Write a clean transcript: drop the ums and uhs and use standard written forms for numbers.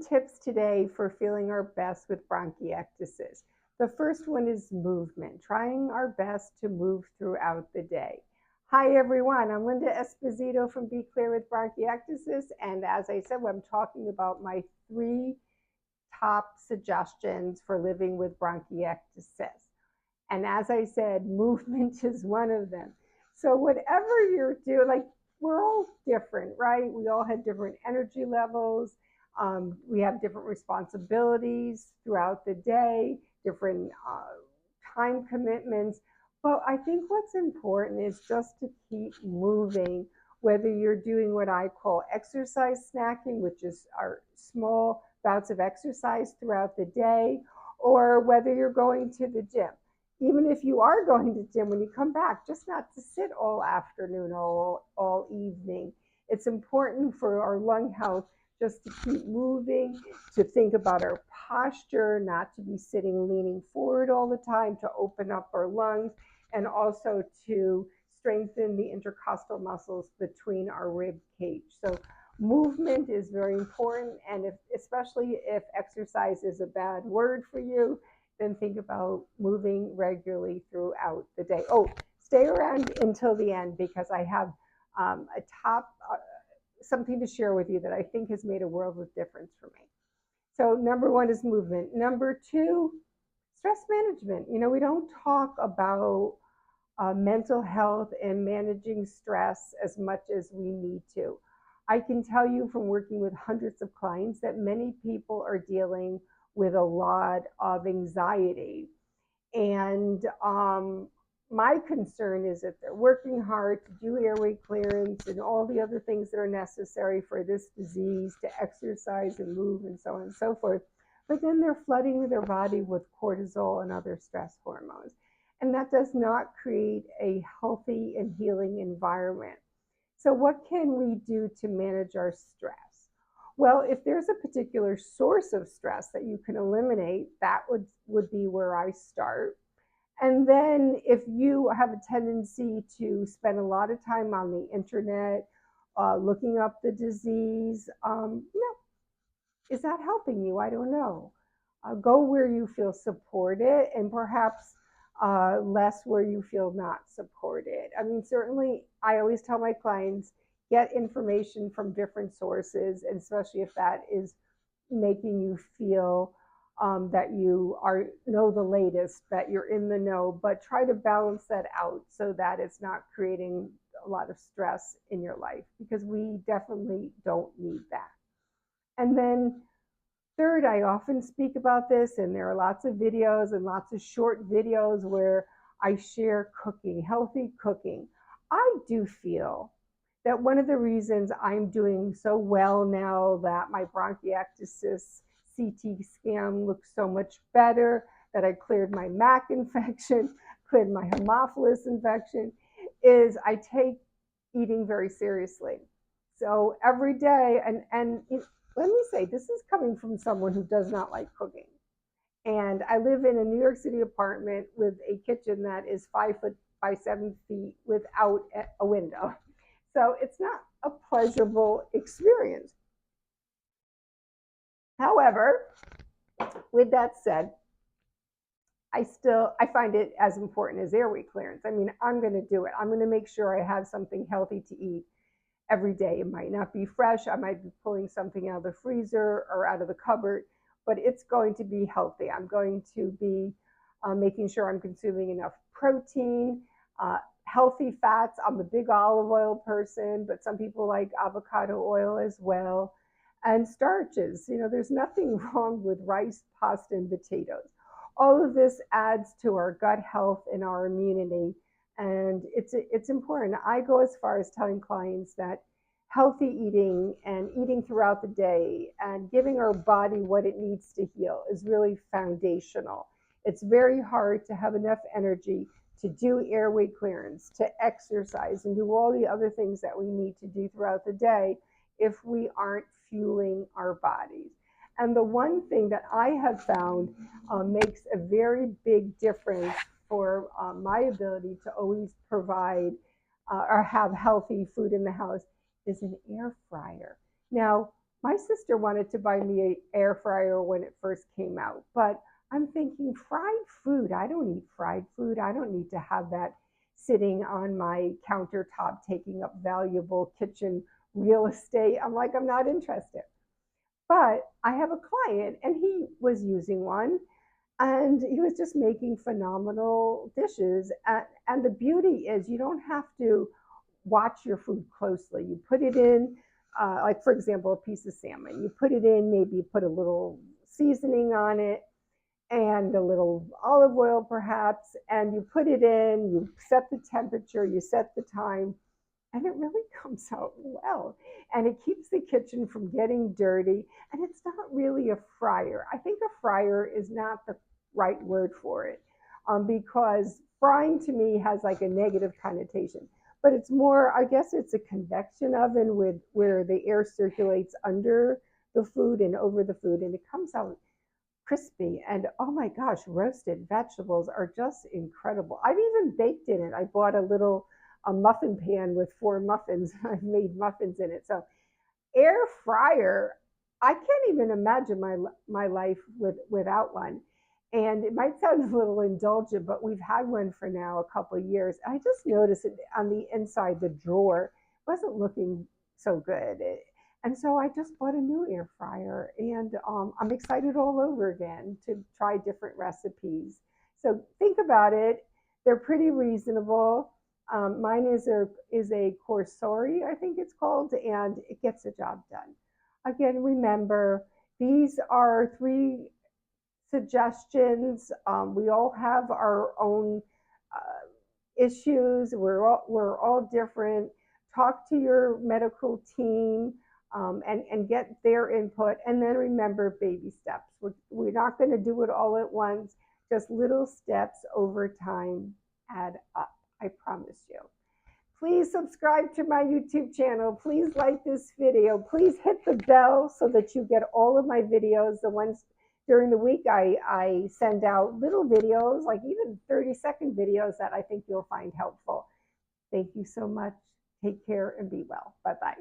tips today for feeling our best with bronchiectasis. The first one is movement, trying our best to move throughout the day. Hi, everyone. I'm Linda Esposito from Be Clear with Bronchiectasis. And as I said, I'm talking about my 3 top suggestions for living with bronchiectasis. And as I said, movement is one of them. So whatever you're doing, like, we're all different, right? We all have different energy levels. We have different responsibilities throughout the day, different time commitments. But I think what's important is just to keep moving, whether you're doing what I call exercise snacking, which is our small bouts of exercise throughout the day, or whether you're going to the gym. Even if you are going to the gym, when you come back, just not to sit all afternoon, all evening. It's important for our lung health just to keep moving, to think about our posture, not to be sitting leaning forward all the time, to open up our lungs, and also to strengthen the intercostal muscles between our rib cage. So movement is very important, and especially if exercise is a bad word for you, then think about moving regularly throughout the day. Oh, stay around until the end, because I have something to share with you that I think has made a world of difference for me. So number 1 is movement. Number 2, stress management. We don't talk about mental health and managing stress as much as we need to. I can tell you from working with hundreds of clients that many people are dealing with a lot of anxiety. And my concern is that they're working hard to do airway clearance and all the other things that are necessary for this disease, to exercise and move and so on and so forth. But then they're flooding their body with cortisol and other stress hormones. And that does not create a healthy and healing environment. So what can we do to manage our stress? Well, if there's a particular source of stress that you can eliminate, that would be where I start. And then if you have a tendency to spend a lot of time on the internet, looking up the disease, is that helping you? I don't know. Go where you feel supported, and perhaps less where you feel not supported. I mean, certainly I always tell my clients, get information from different sources, and especially if that is making you feel that you know the latest, that you're in the know, but try to balance that out so that it's not creating a lot of stress in your life, because we definitely don't need that. And then third, I often speak about this, and there are lots of videos and lots of short videos where I share cooking, healthy cooking. I do feel that one of the reasons I'm doing so well now, that my bronchiectasis CT scan looks so much better, that I cleared my MAC infection, cleared my Haemophilus infection, is I take eating very seriously. So every day, and let me say, this is coming from someone who does not like cooking. And I live in a New York City apartment with a kitchen that is 5 foot by 7 feet without a window. So it's not a pleasurable experience. However, with that said, I find it as important as airway clearance. I mean, I'm going to do it. I'm going to make sure I have something healthy to eat every day. It might not be fresh. I might be pulling something out of the freezer or out of the cupboard, but it's going to be healthy. I'm going to be making sure I'm consuming enough protein, healthy fats. I'm a big olive oil person, but some people like avocado oil as well. And starches. There's nothing wrong with rice, pasta, and potatoes. All of this adds to our gut health and our immunity. And it's important. I go as far as telling clients that healthy eating and eating throughout the day and giving our body what it needs to heal is really foundational. It's very hard to have enough energy to do airway clearance, to exercise, and do all the other things that we need to do throughout the day if we aren't fueling our bodies. And the one thing that I have found makes a very big difference for my ability to always provide or have healthy food in the house is an air fryer. Now, My sister wanted to buy me an air fryer when it first came out, but I'm thinking fried food. I don't eat fried food. I don't need to have that sitting on my countertop taking up valuable kitchen real estate. I'm like, I'm not interested. But I have a client and he was using one and he was just making phenomenal dishes. And the beauty is you don't have to watch your food closely. You put it in, like for example, a piece of salmon. You put it in, maybe you put a little seasoning on it and a little olive oil perhaps, and you put it in, you set the temperature, you set the time, and it really comes out well. And it keeps the kitchen from getting dirty. And it's not really a fryer. I think a fryer is not the right word for it because frying to me has like a negative connotation. But it's more, I guess it's a convection oven with where the air circulates under the food and over the food, and it comes out crispy. And oh my gosh, roasted vegetables are just incredible. I've even baked in it. I bought a muffin pan with 4 muffins. I've made muffins in it. So air fryer, I can't even imagine my life without one. And it might sound a little indulgent, but we've had one for now a couple of years. I just noticed it on the inside, the drawer wasn't looking so good. And so I just bought a new air fryer, and I'm excited all over again to try different recipes. So think about it; they're pretty reasonable. Mine is a Corsori, I think it's called, and it gets the job done. Again, remember these are 3 suggestions. We all have our own issues. We're all different. Talk to your medical team and get their input. And then remember baby steps. We're not going to do it all at once. Just little steps over time add up. I promise you. Please subscribe to my YouTube channel. Please like this video. Please hit the bell so that you get all of my videos. The ones during the week, I send out little videos, like even 30-second videos that I think you'll find helpful. Thank you so much. Take care and be well. Bye-bye.